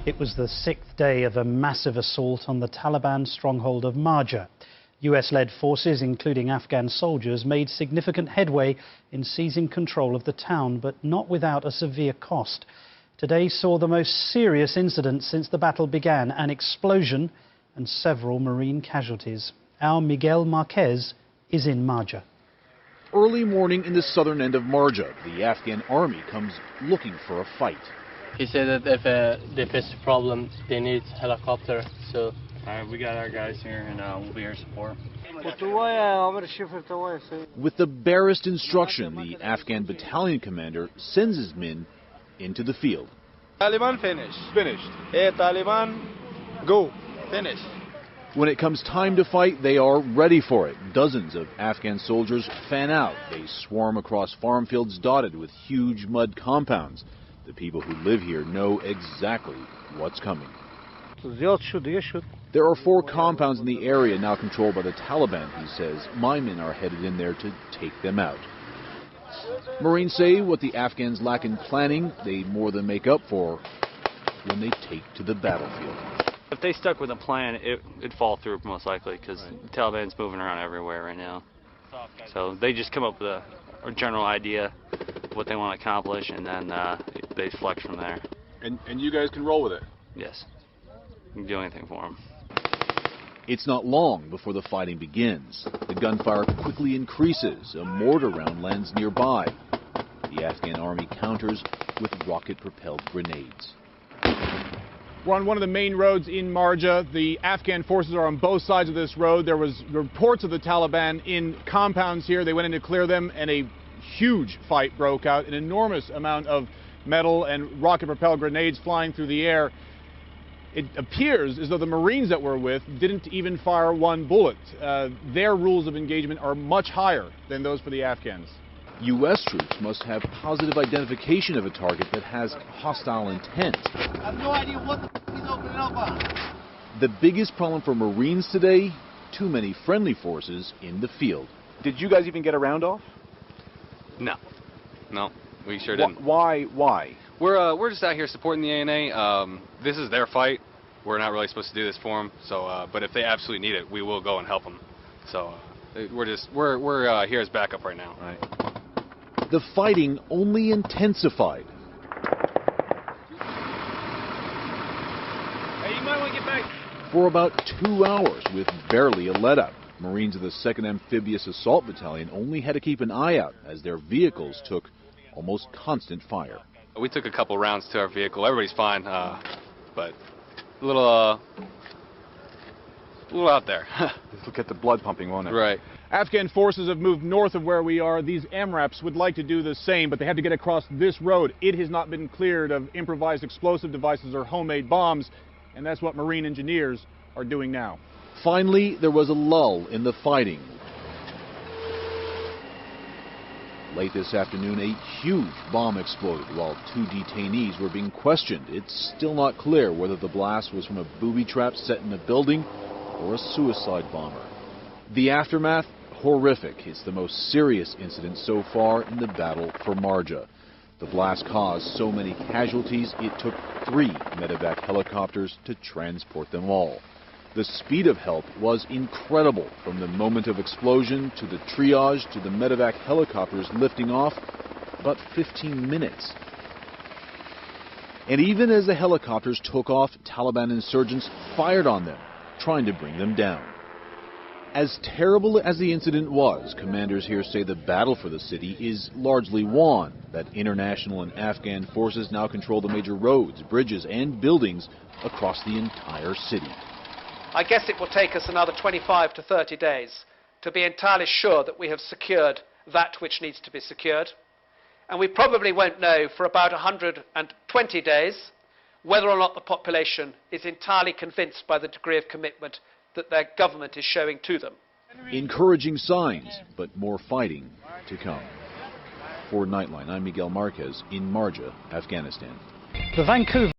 It was the 6th day of a massive assault on the Taliban stronghold of Marjah. US-led forces, including Afghan soldiers, made significant headway in seizing control of the town, but not without a severe cost. Today saw the most serious incident since the battle began, an explosion and several Marine casualties. Our Miguel Marquez is in Marjah. Early morning in the southern end of Marjah, the Afghan army comes looking for a fight. He said that if it's a problem, they need helicopter. So we got our guys here, and we'll be here to support. With the barest instruction, the Afghan battalion commander sends his men into the field. Taliban finished. Hey, Taliban, go. Finished. When it comes time to fight, they are ready for it. Dozens of Afghan soldiers fan out. They swarm across farm fields dotted with huge mud compounds. The people who live here know exactly what's coming. There are 4 compounds in the area now controlled by the Taliban, he says. My men are headed in there to take them out. Marines say what the Afghans lack in planning, they more than make up for when they take to the battlefield. If they stuck with a plan, it'd fall through most likely, because the Taliban's moving around everywhere right now. So they just come up with a general idea of what they want to accomplish, and then they flex from there. And you guys can roll with it? Yes. You can do anything for them. It's not long before the fighting begins. The gunfire quickly increases. A mortar round lands nearby. The Afghan army counters with rocket-propelled grenades. We're on one of the main roads in Marjah. The Afghan forces are on both sides of this road. There was reports of the Taliban in compounds here. They went in to clear them, and a huge fight broke out. An enormous amount of metal and rocket-propelled grenades flying through the air. It appears as though the Marines that we're with didn't even fire one bullet. Their rules of engagement are much higher than those for the Afghans. U.S. troops must have positive identification of a target that has hostile intent. I have no idea what the he's opening up on. The biggest problem for Marines today, too many friendly forces in the field. Did you guys even get a round off? No, we sure didn't. Why? We're just out here supporting the ANA. This is their fight. We're not really supposed to do this for them. So, but if they absolutely need it, we will go and help them. So, we're here as backup right now. Right. The fighting only intensified. Hey, you might want to get back. For about 2 hours with barely a let-up. Marines of the 2nd Amphibious Assault Battalion only had to keep an eye out as their vehicles took almost constant fire. We took a couple rounds to our vehicle. Everybody's fine, but a little out there. Look at the blood pumping, won't it? Right. Afghan forces have moved north of where we are. These MRAPs would like to do the same, but they had to get across this road. It has not been cleared of improvised explosive devices or homemade bombs, and that's what Marine engineers are doing now. Finally, there was a lull in the fighting. Late this afternoon, a huge bomb exploded while 2 detainees were being questioned. It's still not clear whether the blast was from a booby trap set in a building or a suicide bomber. The aftermath, horrific. It's the most serious incident so far in the battle for Marjah. The blast caused so many casualties, it took 3 medevac helicopters to transport them all. The speed of help was incredible, from the moment of explosion to the triage to the medevac helicopters lifting off, about 15 minutes. And even as the helicopters took off, Taliban insurgents fired on them, trying to bring them down. As terrible as the incident was, commanders here say the battle for the city is largely won, that international and Afghan forces now control the major roads, bridges, and buildings across the entire city. I guess it will take us another 25 to 30 days to be entirely sure that we have secured that which needs to be secured. And we probably won't know for about 120 days whether or not the population is entirely convinced by the degree of commitment that their government is showing to them. Encouraging signs, but more fighting to come. For Nightline, I'm Miguel Marquez in Marjah, Afghanistan. The Vancouver